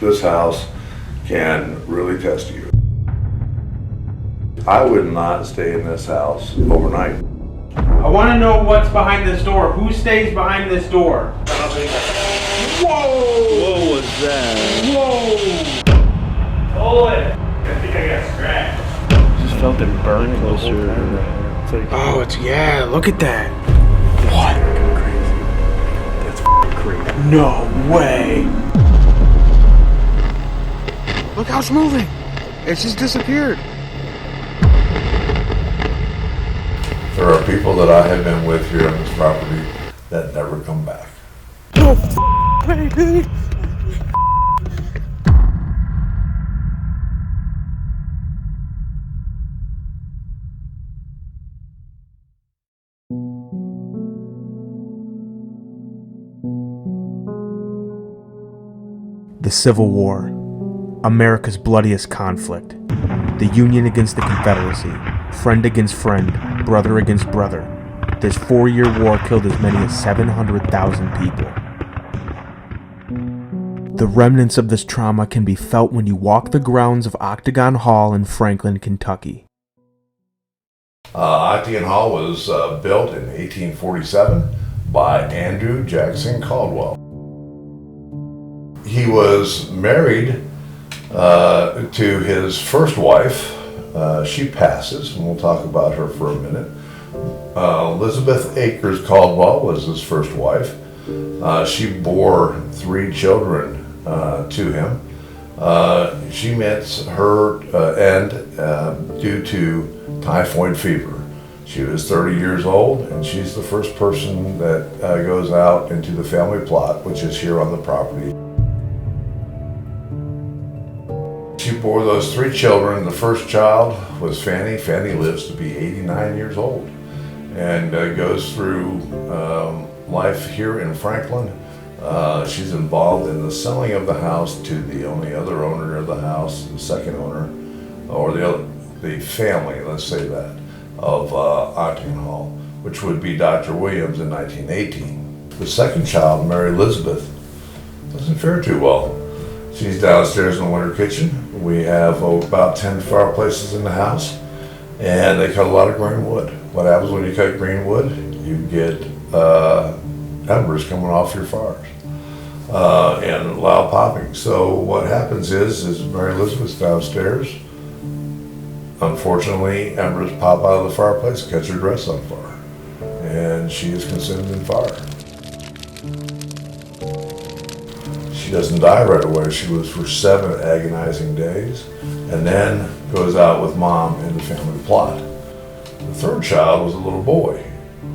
This house can really test you. I would not stay in this house overnight. I want to know what's behind this door. Who stays behind this door? Whoa! What was that? Whoa! Hold it. I think I got scratched. Just felt it burn closer. It's like, Oh, yeah, look at that. What? crazy. That's crazy. No way. Look how it's moving. It's just disappeared. There are people that I have been with here on this property that never come back. No way, dude. The Civil War, America's bloodiest conflict. The Union against the Confederacy, friend against friend, brother against brother. This 4-year war killed as many as 700,000 people. The remnants of this trauma can be felt when you walk the grounds of Octagon Hall in Franklin, Kentucky. Octagon Hall was built in 1847 by Andrew Jackson Caldwell. He was married to his first wife. She passes, and we'll talk about her for a minute. Elizabeth Akers Caldwell was his first wife. She bore 3 children to him. She met her end due to typhoid fever. She was 30 years old, and she's the first person that goes out into the family plot, which is here on the property. She bore those 3 children. The first child was Fanny. Fanny lives to be 89 years old and goes through life here in Franklin. She's involved in the selling of the house to the only other owner of the house, the second owner, or the family, let's say that, of Octagon Hall, which would be Dr. Williams in 1918. The second child, Mary Elizabeth, doesn't fare too well. She's downstairs in the winter kitchen. We have about 10 fireplaces in the house, and they cut a lot of green wood. What happens when you cut green wood? You get embers coming off your fires and loud popping. So what happens is Mary Elizabeth's downstairs. Unfortunately, embers pop out of the fireplace, catch her dress on fire, and she is consumed in fire. She doesn't die right away. She lives for 7 agonizing days and then goes out with mom in the family plot. The third child was a little boy,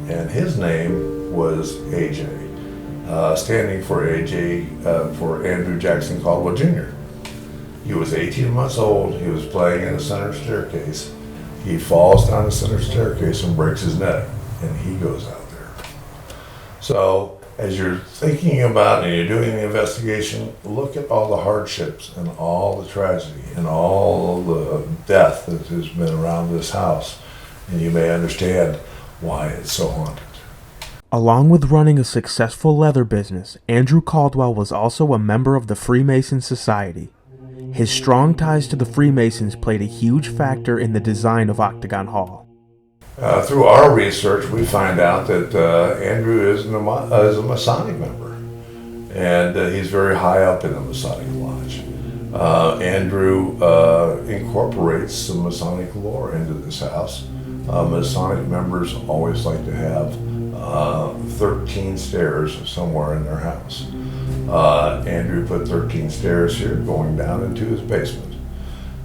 and his name was AJ, standing for AJ, for Andrew Jackson Caldwell Jr. He was 18 months old. He was playing in the center staircase. He falls down the center staircase and breaks his neck, and he goes out there. So, as you're thinking about and you're doing the investigation, look at all the hardships and all the tragedy and all the death that has been around this house, and you may understand why it's so haunted. Along with running a successful leather business, Andrew Caldwell was also a member of the Freemason Society. His strong ties to the Freemasons played a huge factor in the design of Octagon Hall. Through our research, we find out that Andrew is a Masonic member, and he's very high up in the Masonic Lodge. Andrew incorporates some Masonic lore into this house. Masonic members always like to have 13 stairs somewhere in their house. Andrew put 13 stairs here going down into his basement.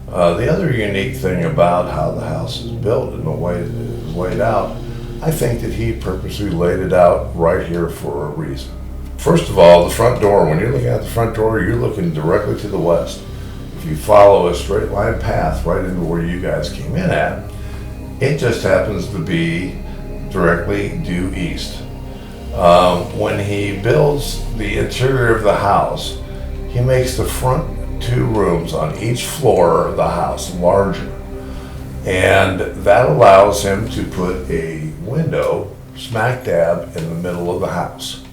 The other unique thing about how the house is built and the way it is laid out, I think that he purposely laid it out right here for a reason. First of all, the front door, when you're looking at the front door, you're looking directly to the west. If you follow a straight line path right into where you guys came in at, it just happens to be directly due east. When he builds the interior of the house, he makes the front 2 rooms on each floor of the house larger, and that allows him to put a window smack dab in the middle of the house.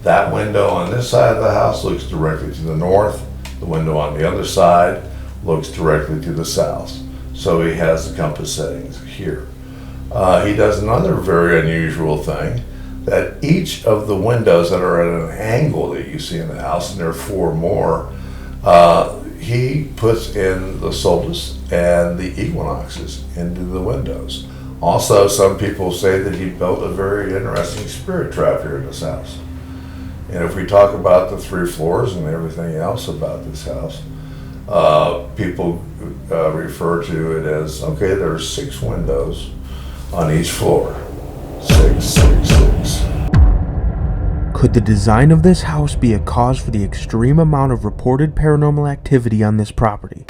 That window on this side of the house looks directly to the north, The window on the other side looks directly to the south. So he has the compass settings here. He does another very unusual thing, that each of the windows that are at an angle that you see in the house, and there are 4 more, he puts in the solstice and the equinoxes into the windows. Also, some people say that he built a very interesting spirit trap here in this house. And if we talk about the 3 floors and everything else about this house, people refer to it as, okay, there's 6 windows on each floor. 6, 6, 6. Could the design of this house be a cause for the extreme amount of reported paranormal activity on this property?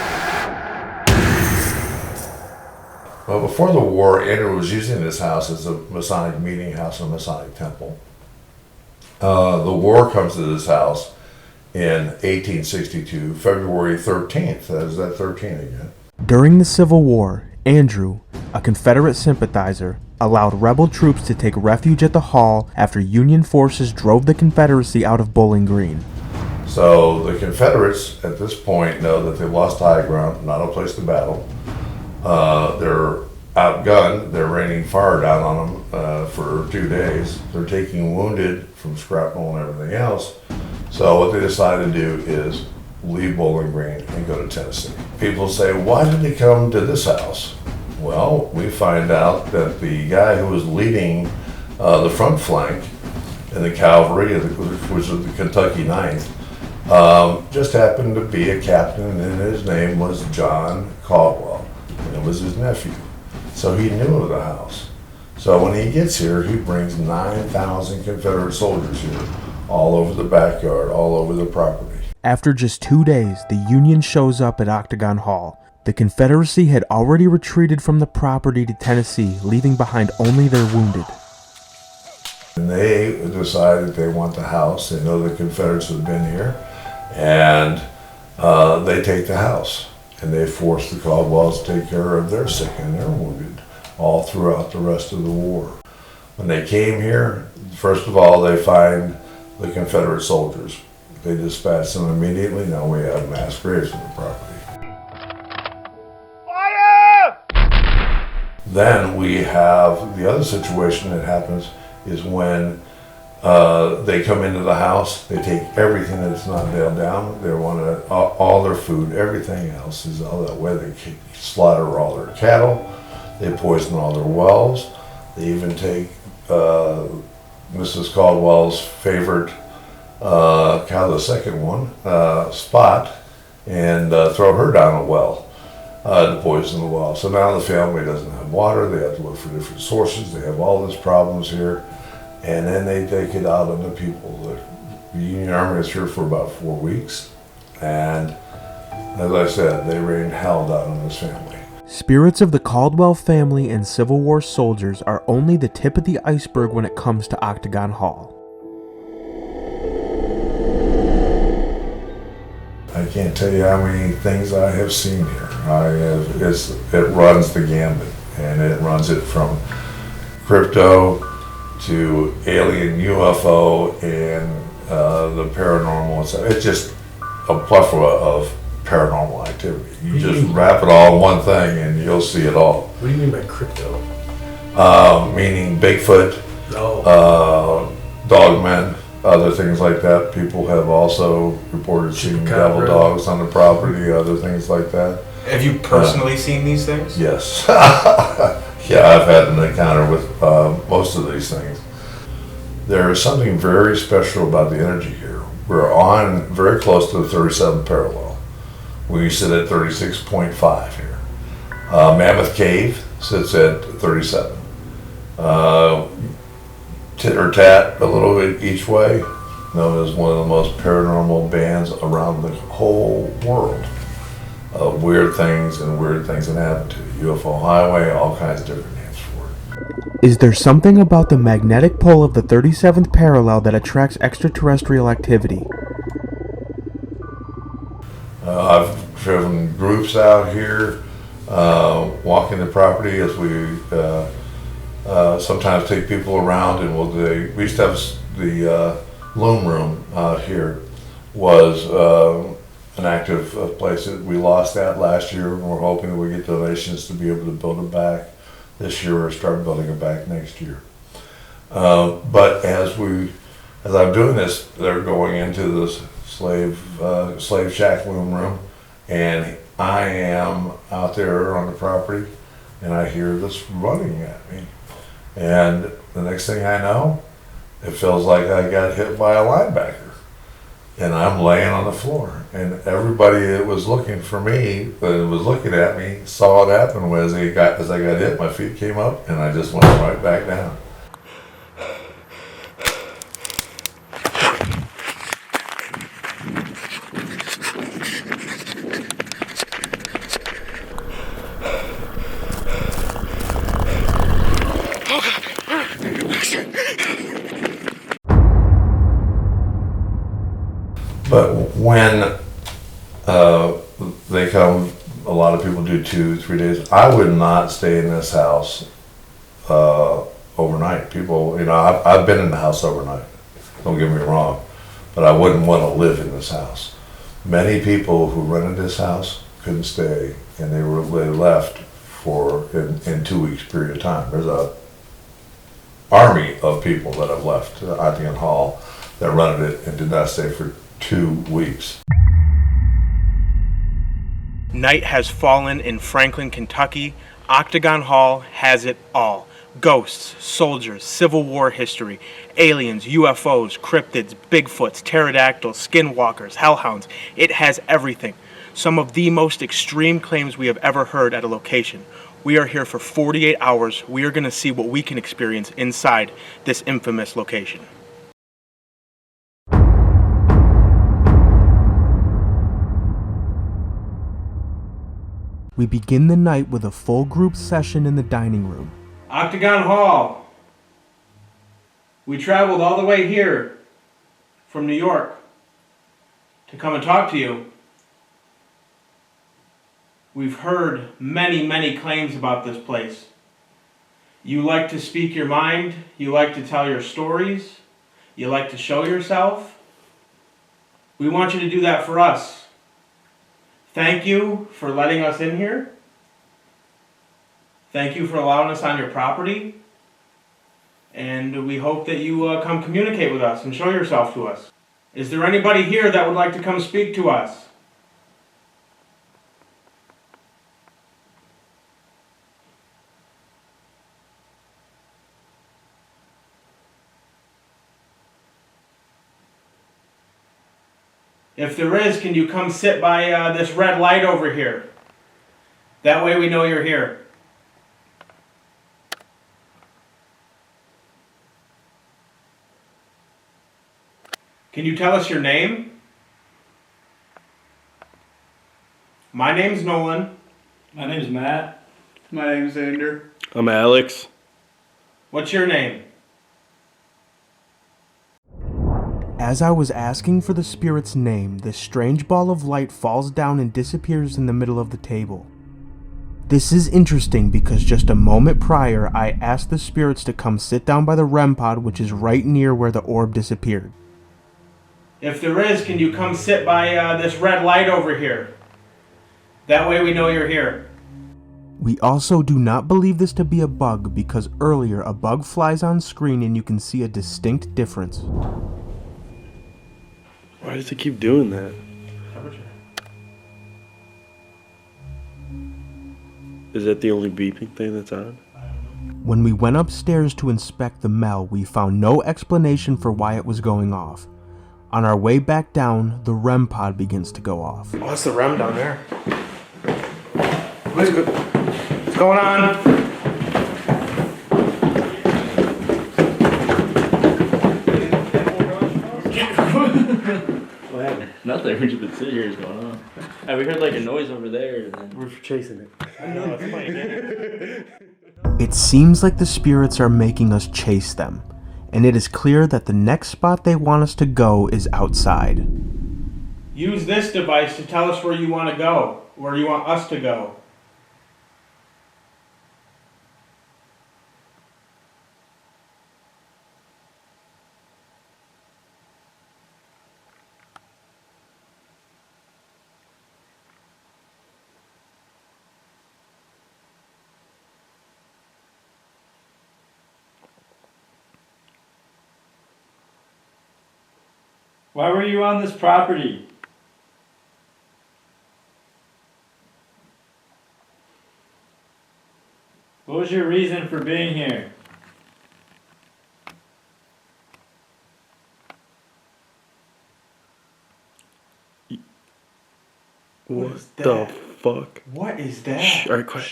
Well, before the war, Andrew was using this house as a Masonic meeting house and a Masonic temple. The war comes to this house in 1862, February 13th. That is that 13 again. During the Civil War, Andrew, a Confederate sympathizer, allowed rebel troops to take refuge at the Hall after Union forces drove the Confederacy out of Bowling Green. So the Confederates at this point know that they've lost high ground, not a place to battle. They're outgunned, they're raining fire down on them for 2 days. They're taking wounded from shrapnel and everything else. So what they decide to do is leave Bowling Green and go to Tennessee. People say, why did they come to this house? Well, we find out that the guy who was leading the front flank in the cavalry, which was the Kentucky 9th, just happened to be a captain, and his name was John Caldwell, and it was his nephew. So he knew of the house. So when he gets here, he brings 9,000 Confederate soldiers here, all over the backyard, all over the property. After just 2 days, the Union shows up at Octagon Hall. The Confederacy had already retreated from the property to Tennessee, leaving behind only their wounded. And they decide that they want the house. They know the Confederates have been here, and they take the house. And they force the Caldwells to take care of their sick and their wounded all throughout the rest of the war. When they came here, first of all, they find the Confederate soldiers. They dispatch them immediately. Now we have mass graves on the property. Then we have the other situation that happens is when they come into the house, they take everything that's not nailed down. They want all their food, everything else is all that way. They slaughter all their cattle. They poison all their wells. They even take Mrs. Caldwell's favorite cow, the second one, Spot, and throw her down a well. To poison the well. So now the family doesn't have water, they have to look for different sources, they have all these problems here, and then they take it out on the people. The Union Army is here for about 4 weeks, and as I said, they rained hell down on this family. Spirits of the Caldwell family and Civil War soldiers are only the tip of the iceberg when it comes to Octagon Hall. I can't tell you how many things I have seen here. It runs the gambit, and it runs it from crypto to alien UFO and the paranormal. It's just a plethora of paranormal activity. You just wrap it all in one thing and you'll see it all. What do you mean by crypto? Meaning Bigfoot, dogmen, other things like that. People have also reported seeing devil dogs on the property, other things like that. Have you personally seen these things? Yes. Yeah, I've had an encounter with most of these things. There is something very special about the energy here. We're on very close to the 37th parallel. We sit at 36.5 here. Mammoth Cave sits at 37. Tit or tat, a little bit each way, known as one of the most paranormal bands around the whole world. Weird things that happen to you. UFO Highway, all kinds of different names for it. Is there something about the magnetic pole of the 37th parallel that attracts extraterrestrial activity? I've driven groups out here, walking the property as we sometimes take people around, and we used to have the loom room out here was an active place. That we lost that last year, and we're hoping that we get donations to be able to build it back this year or start building it back next year. But as I'm doing this, they're going into this slave shack loom room, and I am out there on the property, and I hear this running at me. And the next thing I know, it feels like I got hit by a linebacker. And I'm laying on the floor. And everybody that was looking for me, that was looking at me, saw it happen. As I got hit, my feet came up, and I just went right back down. But when they come, a lot of people do 2-3 days. I would not stay in this house overnight. People, I've been in the house overnight. Don't get me wrong, but I wouldn't want to live in this house. Many people who rented this house couldn't stay, and they left in 2 weeks period of time. There's a army of people that have left Octagon Hall that rented it and did not stay for 2 weeks. Night has fallen in Franklin, Kentucky. Octagon Hall has it all. Ghosts, soldiers, Civil War history, aliens, UFOs, cryptids, Bigfoots, pterodactyls, skinwalkers, hellhounds. It has everything. Some of the most extreme claims we have ever heard at a location. We are here for 48 hours. We are going to see what we can experience inside this infamous location. We begin the night with a full group session in the dining room. Octagon Hall. We traveled all the way here from New York to come and talk to you. We've heard many, many claims about this place. You like to speak your mind. You like to tell your stories. You like to show yourself. We want you to do that for us. Thank you for letting us in here. Thank you for allowing us on your property. And we hope that you come communicate with us and show yourself to us. Is there anybody here that would like to come speak to us? If there is, can you come sit by this red light over here? That way we know you're here. Can you tell us your name? My name's Nolan. My name's Matt. My name's Xander. I'm Alex. What's your name? As I was asking for the spirit's name, this strange ball of light falls down and disappears in the middle of the table. This is interesting because just a moment prior, I asked the spirits to come sit down by the REM pod, which is right near where the orb disappeared. If there is, can you come sit by this red light over here? That way we know you're here. We also do not believe this to be a bug because earlier a bug flies on screen and you can see a distinct difference. Why does it keep doing that? Is that the only beeping thing that's on? When we went upstairs to inspect the Mel, we found no explanation for why it was going off. On our way back down, the REM pod begins to go off. Oh, that's the REM down there. What's going on? What happened? Nothing. We just been sitting here. What's going on? We heard like a noise over there. And then We're chasing it. I know it's funny. It seems like the spirits are making us chase them, and it is clear that the next spot they want us to go is outside. Use this device to tell us where you want to go, where you want us to go. Why were you on this property? What was your reason for being here? What the fuck? What is that? Shh, alright, quiet.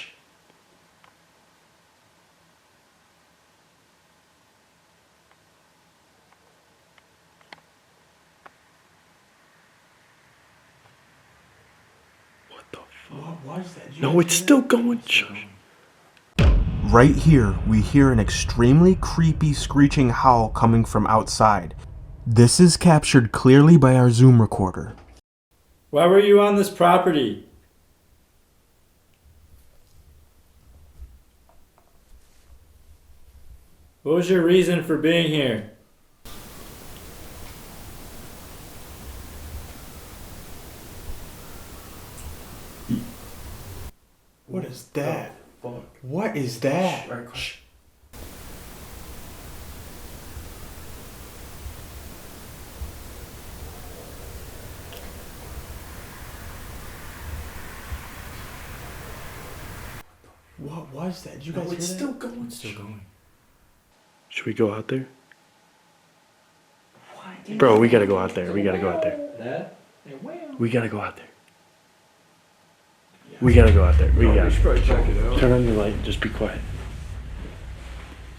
What the fuck? What was that? No, it's still going. Shush. Right here, we hear an extremely creepy screeching howl coming from outside. This is captured clearly by our Zoom recorder. Why were you on this property? What was your reason for being here? What is that? Fuck. What is that? Alright, quiet. What was that? Did you guys hear it's that? still going. It's still going. Should we go out there? Bro, we gotta go out there. We gotta go out there. That? We gotta go out there. We gotta go out there. We gotta. probably check it out. Turn on the light. Just be quiet.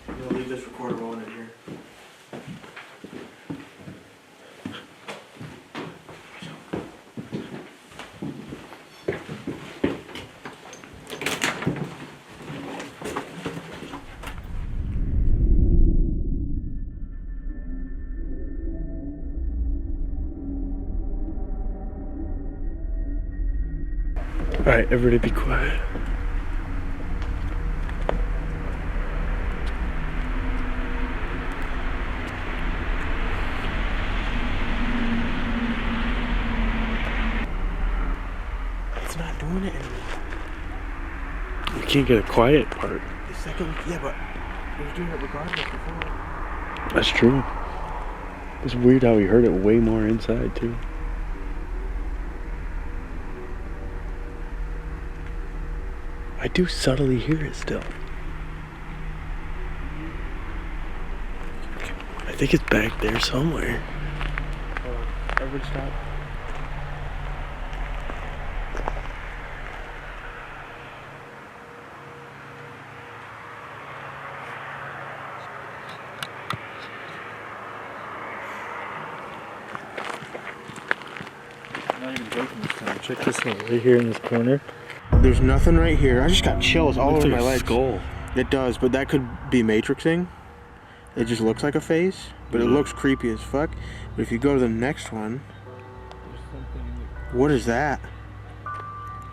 I'm gonna leave this recorder rolling in here. Alright, everybody be quiet. It's not doing it anymore. We can't get a quiet part. The second, yeah, but it was doing it regardless before. That's true. It's weird how we heard it way more inside, too. I do subtly hear it still. I think it's back there somewhere. Everybody stop. I'm not even joking this time. Check this out. Right here in this corner. There's nothing right here. I just got chills all Looks over like my a legs. skull. It does, but that could be matrixing. It just looks like a face, but it looks creepy as fuck. But if you go to the next one, what is that?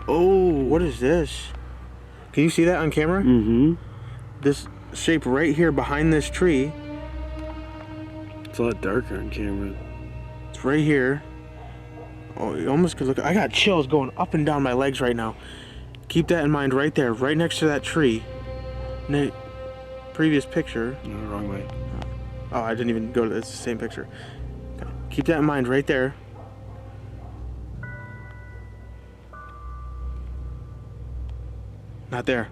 Oh, what is this? Can you see that on camera? Mm-hmm. This shape right here behind this tree. It's a lot darker on camera. It's right here. Oh, you almost could look. I got chills going up and down my legs right now. Keep that in mind right there, right next to that tree. In the previous picture. No, wrong way. Oh, I didn't even go to this. It's the same picture. Okay. Keep that in mind right there. Not there.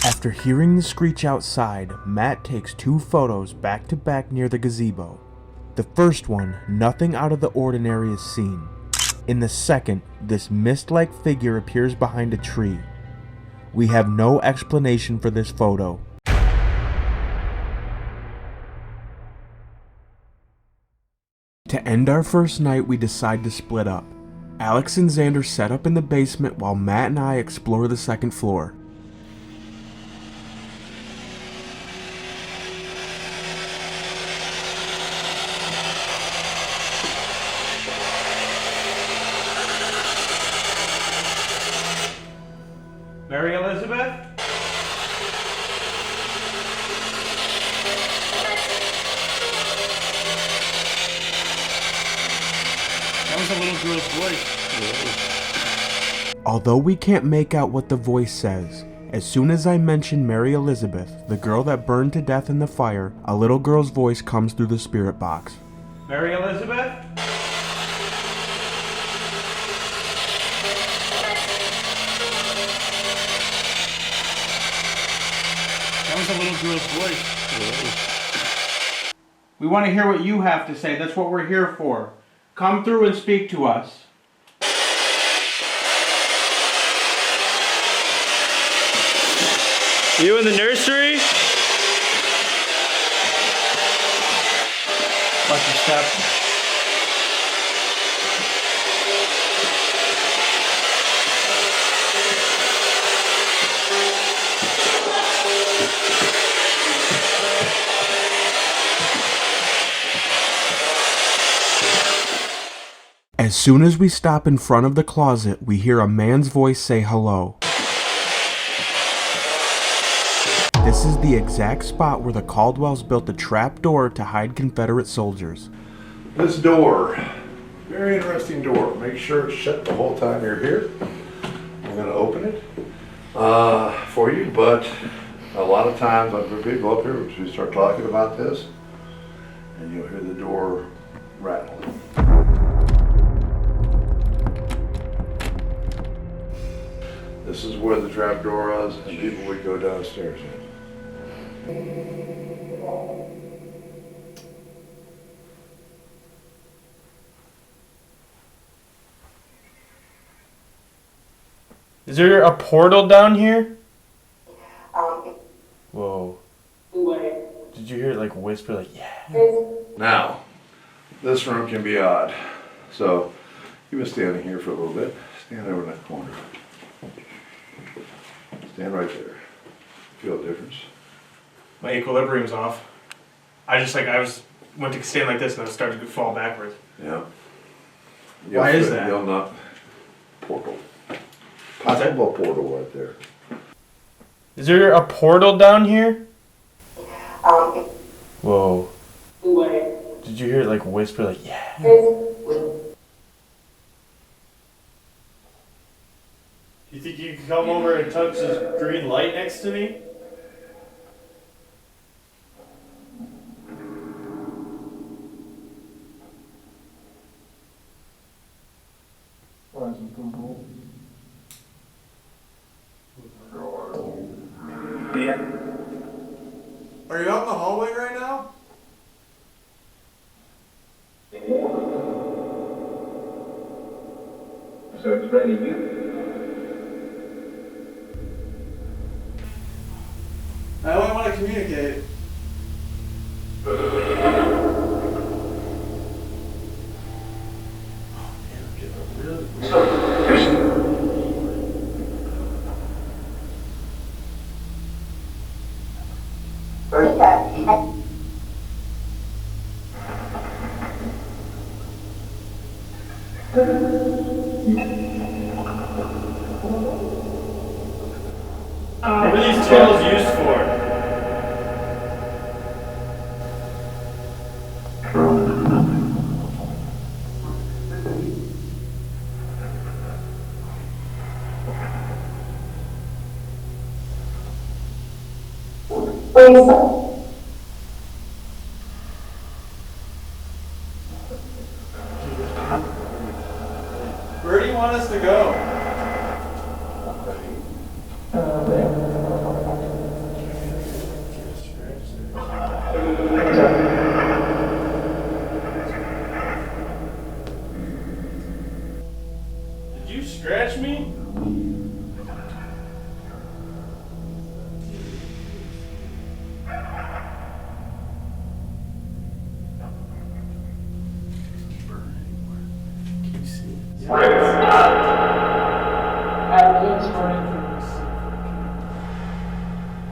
After hearing the screech outside, Matt takes 2 photos back to back near the gazebo. The first one, nothing out of the ordinary is seen. In the second, this mist-like figure appears behind a tree. We have no explanation for this photo. To end our first night, we decide to split up. Alex and Xander set up in the basement while Matt and I explore the second floor. Mary Elizabeth? That was a little girl's voice. Although we can't make out what the voice says, as soon as I mention Mary Elizabeth, the girl that burned to death in the fire, a little girl's voice comes through the spirit box. Mary Elizabeth? girl's voice. We want to hear what you have to say. That's what we're here for. Come through and speak to us. You in the nursery? Watch your step. As soon as we stop in front of the closet, we hear a man's voice say hello. This is the exact spot where the Caldwells built a trap door to hide Confederate soldiers. This door, very interesting door. Make sure it's shut the whole time you're here. I'm going to open it for you, but a lot of times when people up here, we start talking about this, and you'll hear the door rattling. This is where the trap door was, and people would go downstairs in. Is there a portal down here? Whoa. Did you hear it like whisper like, yeah? Now, this room can be odd. So, you've been standing here for a little bit. Stand over in that corner. Stand right there. Feel a difference? My equilibrium's off. Went to stand like this and I started to fall backwards. Yeah. Why is that? You'll not portal. Possible portal right there. Is there a portal down here? Whoa. Did you hear it like whisper like, yeah? You think you can come over and touch this green light next to me? Are you out in the hallway right now? So it's ready. I only want to communicate. What are these tails used for? Where do you want us to go? Did you scratch me?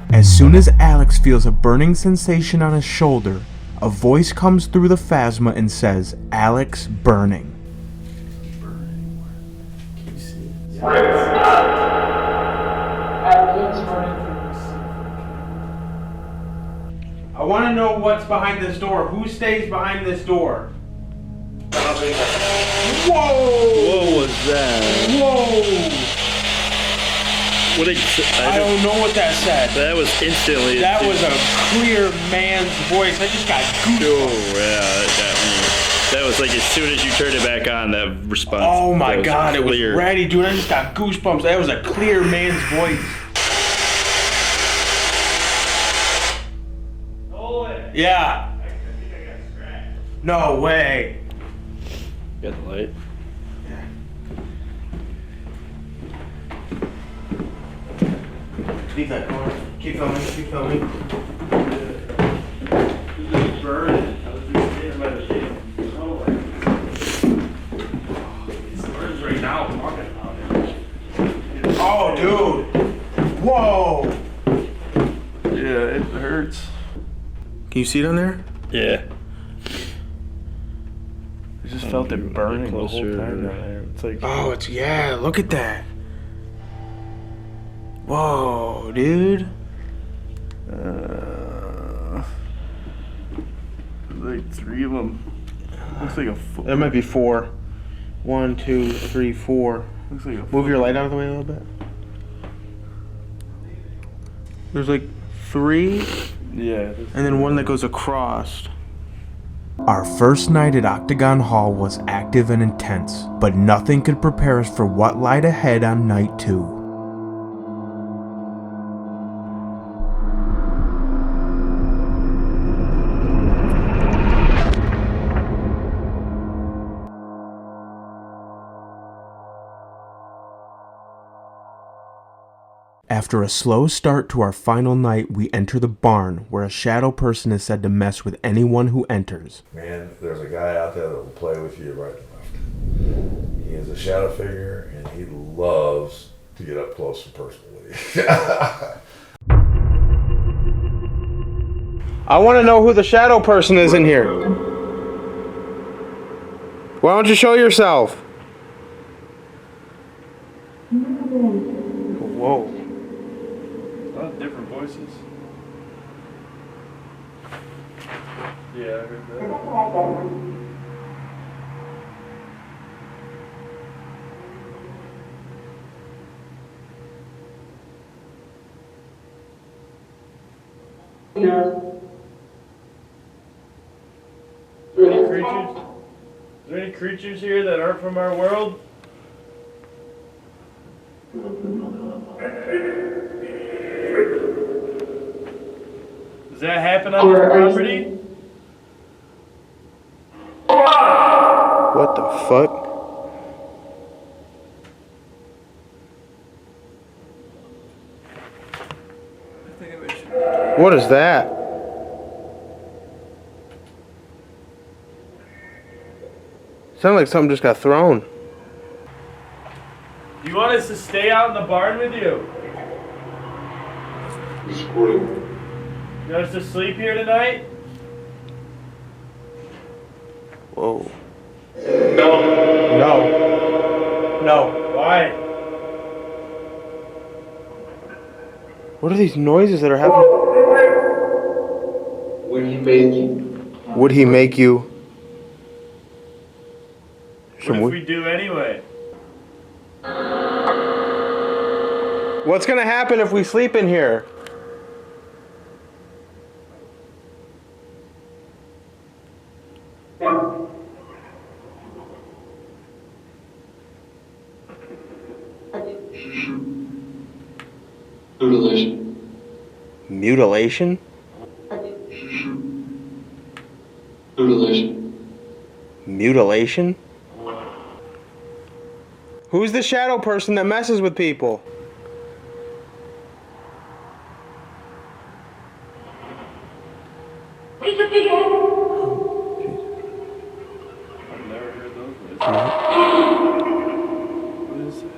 As soon as Alex feels a burning sensation on his shoulder, a voice comes through the phasma and says, "Alex burning." I want to know what's behind this door. Who stays behind this door? Whoa! What was that? Whoa! I don't know what that said. That was instantly. That was a clear man's voice. I just got goosebumps. Oh yeah, that was like as soon as you turned it back on, that response. Oh my god, it was clear. ready, dude. I just got goosebumps. That was a clear man's voice. Yeah. No way. Got the light. Leave that going. Keep filming. Keep filming. It's burning. I was just standing by the thing. Oh, it's burns right now talking about it. Oh, dude. Whoa. Yeah, it hurts. Can you see down there? Yeah. I just felt it burning the whole Closer. time down there. It's like, Oh, it's yeah. Look at that. Whoa, dude. like 3 of them. Looks like a foot. There might be 4. 1, 2, 3, 4. Looks like a Move your light out of the way a little bit. There's like 3, Yeah. and then 1 that goes across. Our first night at Octagon Hall was active and intense, but nothing could prepare us for what lied ahead on night 2. After a slow start to our final night, we enter the barn, where a shadow person is said to mess with anyone who enters. Man, there's a guy out there that will play with you right and left. He is a shadow figure, and he loves to get up close and personal with you. I want to know who the shadow person is in here. Why don't you show yourself? Whoa. A lot of different voices. Yeah, I heard that. Is there any creatures? Is there any creatures here that aren't from our world? Does that happen on your property? What the fuck? What is that? Sounded like something just got thrown. Do you want us to stay out in the barn with you? You want us to sleep here tonight? Whoa. No. No. Why? What are these noises that are happening? Would he make you? Would he make you? What if we do anyway? What's gonna happen if we sleep in here? Mutilation. Mutilation? Mutilation. Mutilation? Who's the shadow person that messes with people? I've never heard those voices. What is it?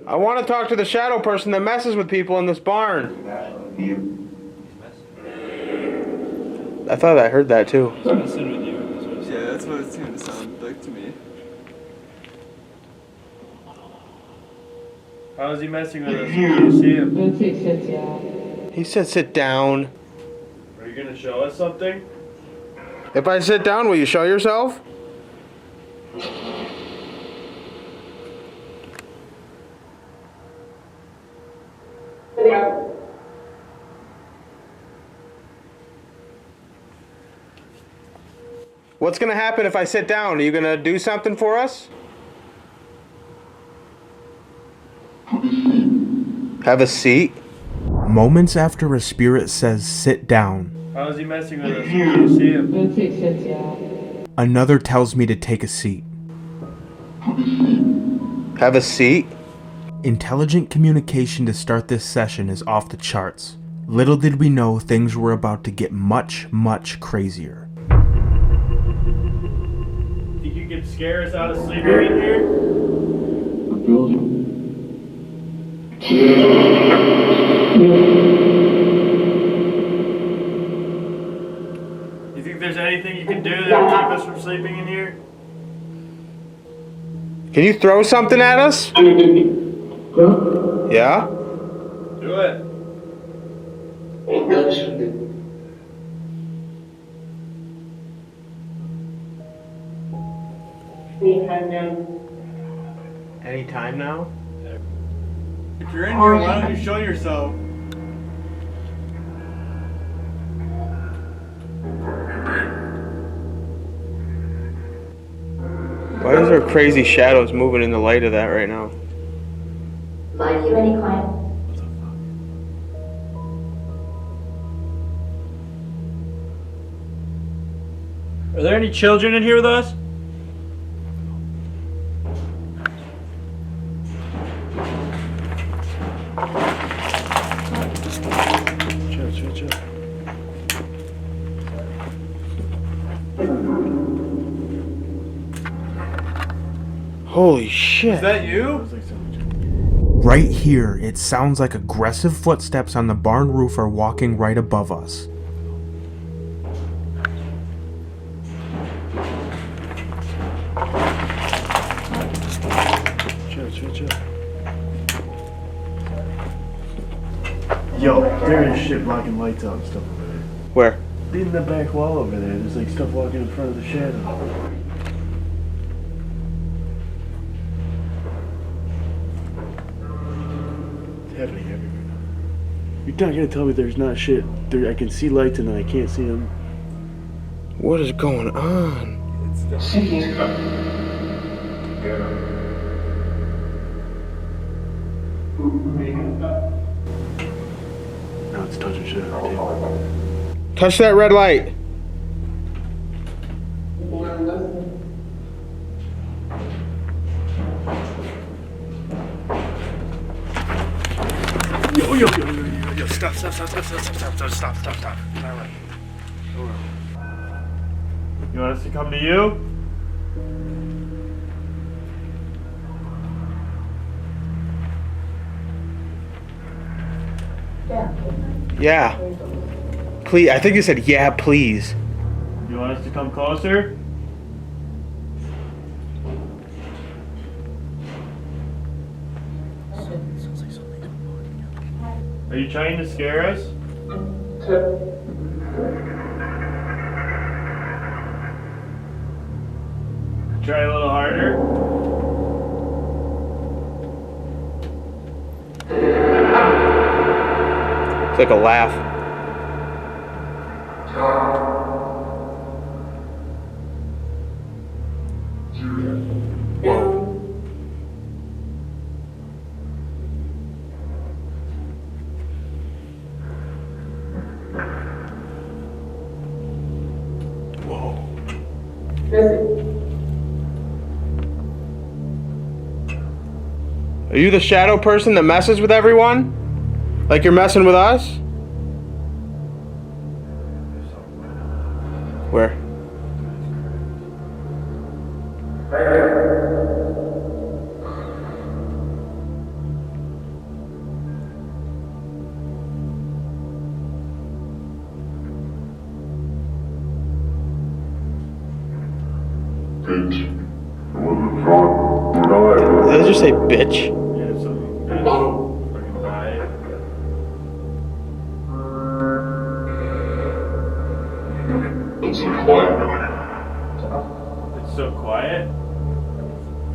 I want to talk to the shadow person that messes with people in this barn. I thought I heard that too. Yeah, that's what it's gonna sound like to me. How is he messing with us? Can you see him? He said sit down. Are you gonna show us something? If I sit down, will you show yourself? What's gonna happen if I sit down? Are you gonna do something for us? Have a seat. Moments after a spirit says sit down, How is he messing with us? Can you see him? another tells me to take a seat. Have a seat. Intelligent communication to start this session is off the charts. Little did we know things were about to get much, much crazier. Think you could scare us out of sleeping in here? You think there's anything you can do that'll keep us from sleeping in here? Can you throw something at us? Yeah? Do it. Any time now? If you're in here, why don't you show yourself? Why is there crazy shadows moving in the light of that right now? Like you, any client? Are there any children in here with us? Chill. Holy shit. Is that you? Right here, it sounds like aggressive footsteps on the barn roof are walking right above us. Chill. Yo, there is shit blocking lights out and stuff over there. Where? In the back wall over there, there's like stuff walking in front of the shadow. It's happening everywhere. You're not gonna tell me there's not shit. There, I can see lights and then I can't see them. What is going on? Now it's touching shit on the table. Touch that red light. Yo, stop. You want us to come to you? Yeah. Please. I think you said yeah, please. You want us to come closer? Are you trying to scare us? Try a little harder. It's like a laugh. Whoa. Are you the shadow person that messes with everyone? Like you're messing with us? Where? Did I just say bitch? Yeah, so fucking lie. It's so quiet.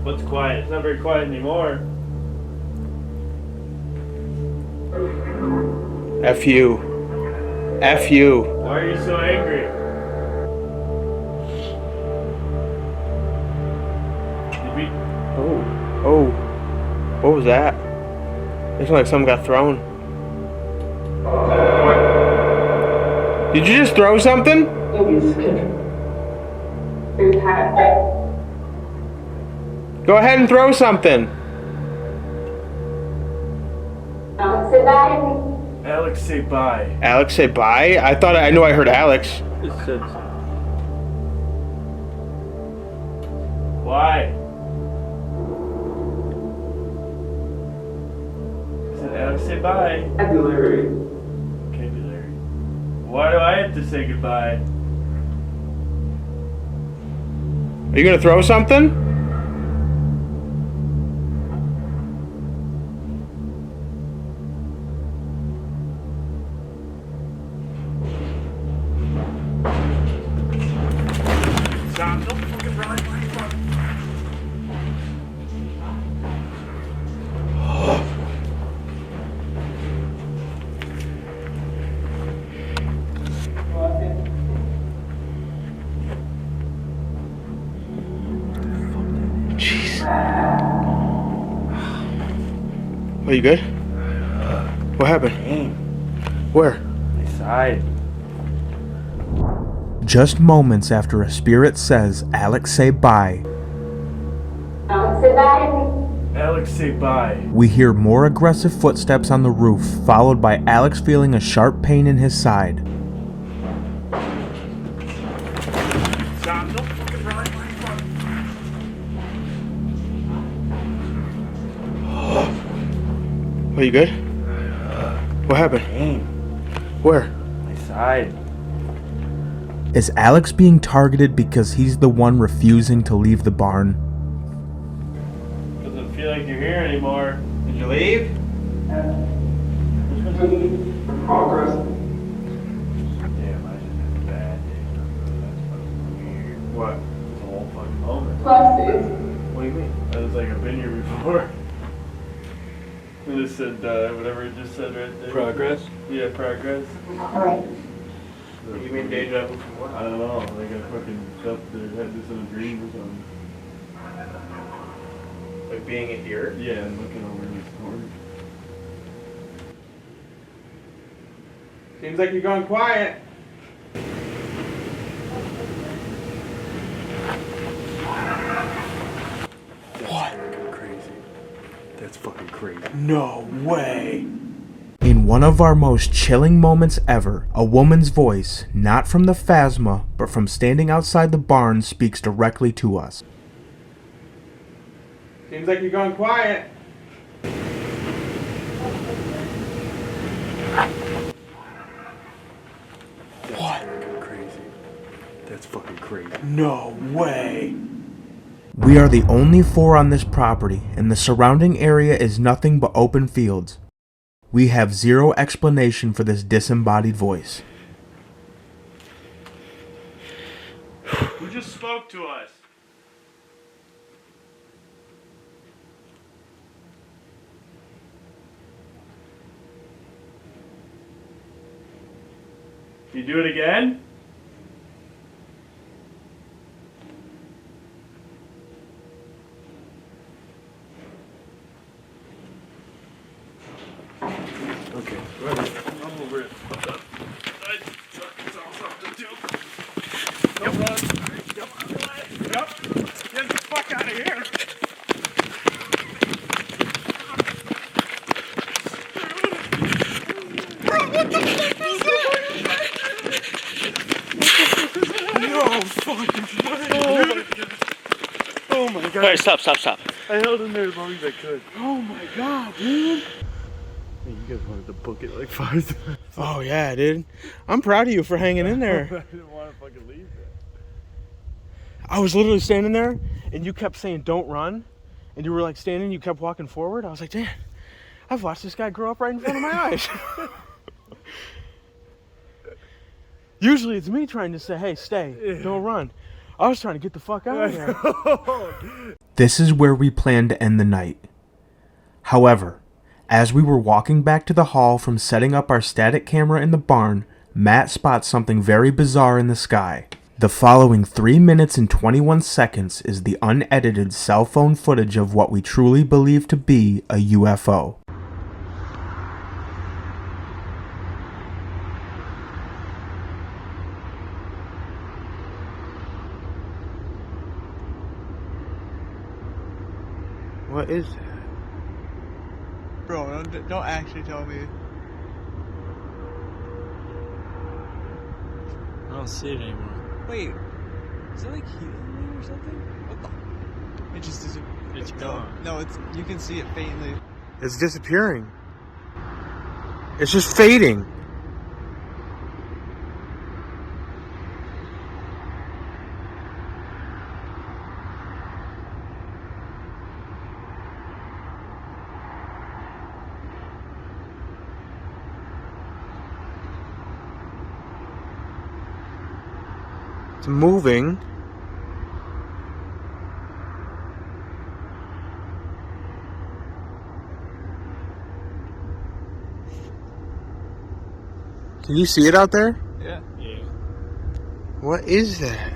What's quiet? It's not very quiet anymore. F you. F you. Why are you so angry? Oh. What was that? It looked like something got thrown. Did you just throw something? Go ahead and throw something. Alex, say bye. Alex, say bye? I knew I heard Alex. It said. Why? It said Alex, say bye. Can't be Larry. Can't be Larry. Why do I have to say goodbye? Are you gonna throw something? Are you good? What happened? Pain. Where? My side. Just moments after a spirit says, Alex, say bye, Alex, say bye. we hear more aggressive footsteps on the roof, followed by Alex feeling a sharp pain in his side. Are you good? What happened? Pain. Where? My side. Is Alex being targeted because he's the one refusing to leave the barn? Doesn't feel like you're here anymore. Did you leave? Progress. Damn, I just had a bad day. That's fucking weird. What? It's a whole fucking moment. What do you mean? I was like, I've been here before. And it said, whatever it just said right there. Progress? Yeah, progress. You mean deja vu from what? I don't know, like I fucking felt that I had this in a dream or something. Like being here? Yeah, and looking over in this corner. Seems like you're going quiet. What? Crazy. That's fucking crazy. No way. In one of our most chilling moments ever, a woman's voice, not from the phasma, but from standing outside the barn, speaks directly to us. Seems like you're going quiet. What? Crazy. That's fucking crazy. No way. We are the only four on this property, and the surrounding area is nothing but open fields. We have zero explanation for this disembodied voice. Who just spoke to us? You do it again? Okay, ready. I'm over it. I saw something too. Don't run. Yep. Get the fuck out of here. No fucking way. Oh my god. Alright, stop. I held in there as long as I could. Oh my god, dude. Hey, you guys wanted to book it like 5 times. Oh yeah, dude. I'm proud of you for hanging in there. I didn't want to fucking leave that. I was literally standing there, and you kept saying, "Don't run," and you were like standing. You kept walking forward. I was like, "Dan, I've watched this guy grow up right in front of my eyes." Usually, it's me trying to say, "Hey, stay, don't run." I was trying to get the fuck out of there. This is where we planned to end the night. However, as we were walking back to the hall from setting up our static camera in the barn, Matt spots something very bizarre in the sky. The following 3 minutes and 21 seconds is the unedited cell phone footage of what we truly believe to be a UFO. What is that? Bro, don't actually tell me. I don't see it anymore. Wait, is that like healing or something? What the? It just isn't. It's gone. No, you can see it faintly. It's disappearing. It's just fading. It's moving. Can you see it out there? Yeah. Yeah. What is that?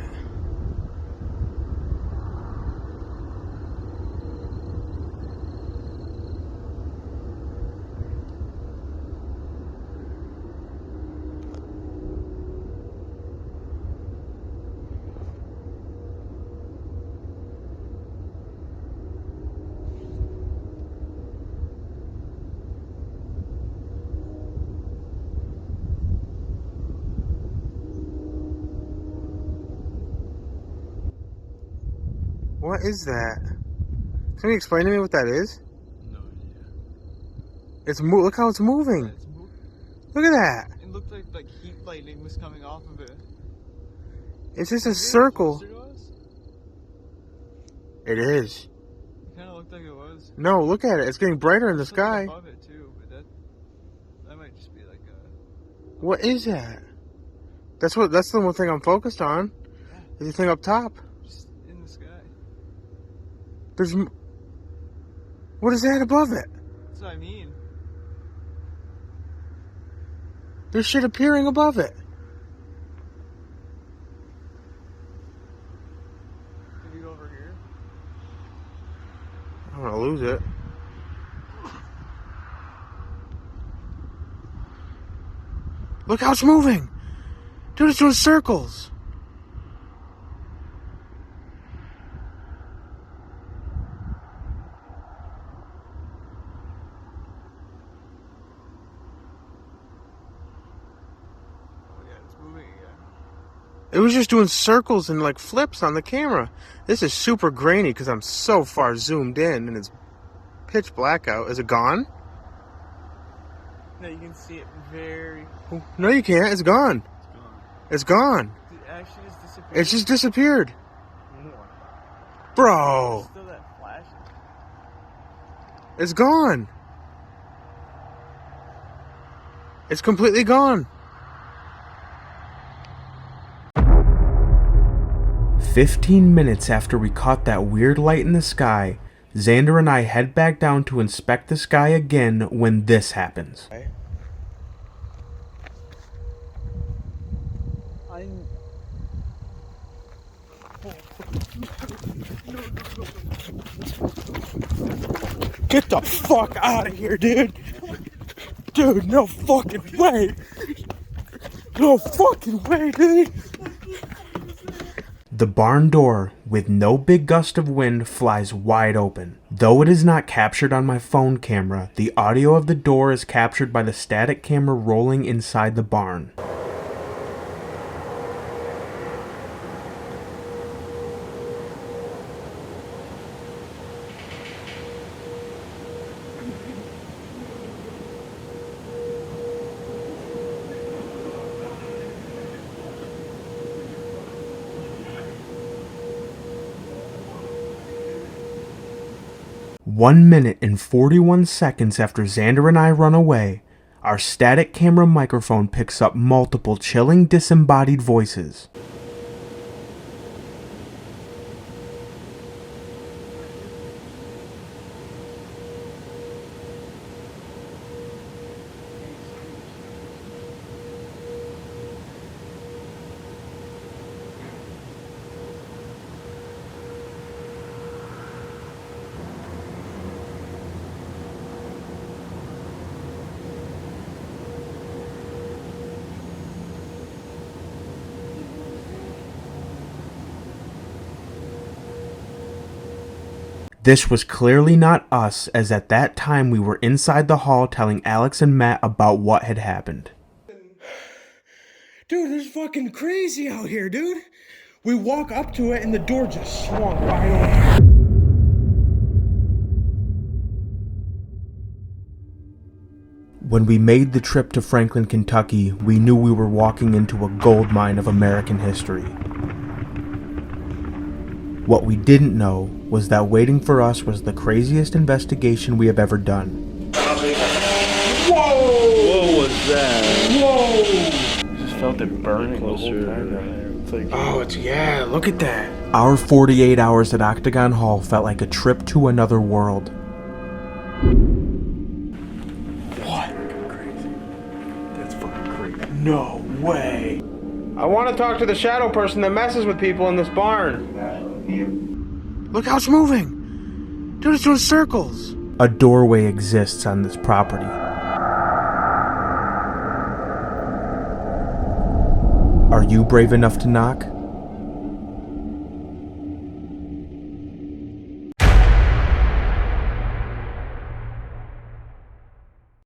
What is that? Can you explain to me what that is? No idea. It's look how it's moving. It's moving. Look at that. It looked like heat lightning was coming off of it. It's just a Is it circle. closer to us? It is. It kind of looked like it was. No, look at it. It's getting brighter in the It's like sky. above it too, but that might just be like a. What is that? That's the one thing I'm focused on. Is the thing up top. Just in the sky. What is that above it? That's what I mean. There's shit appearing above it. Can we go over here? I don't want to lose it. Look how it's moving. Dude, it's doing circles. Oh yeah, it's moving again. It was just doing circles and like flips on the camera. This is super grainy because I'm so far zoomed in and it's pitch black out. Is it gone? No, you can see it very. No, you can't. It's gone. It's gone. It actually just disappeared. It's just disappeared. Bro, Still that flash. it's gone. It's completely gone. 15 minutes after we caught that weird light in the sky, Xander and I head back down to inspect the sky again when this happens. Get the fuck out of here, dude! Dude, no fucking way! No fucking way, dude! The barn door, with no big gust of wind, flies wide open. Though it is not captured on my phone camera, the audio of the door is captured by the static camera rolling inside the barn. One minute and 41 seconds after Xander and I run away, our static camera microphone picks up multiple chilling disembodied voices. This was clearly not us, as at that time we were inside the hall telling Alex and Matt about what had happened. Dude, it's fucking crazy out here, dude. We walk up to it and the door just swung wide open. When we made the trip to Franklin, Kentucky, we knew we were walking into a goldmine of American history. What we didn't know was that waiting for us was the craziest investigation we have ever done. Whoa! What was that? Whoa! I just felt it burning the whole time. It's like, Oh, yeah, look at that. Our 48 hours at Octagon Hall felt like a trip to another world. that's fucking crazy. No way. I want to talk to the shadow person that messes with people in this barn. Look how it's moving. Dude, it's doing circles. A doorway exists on this property. Are you brave enough to knock?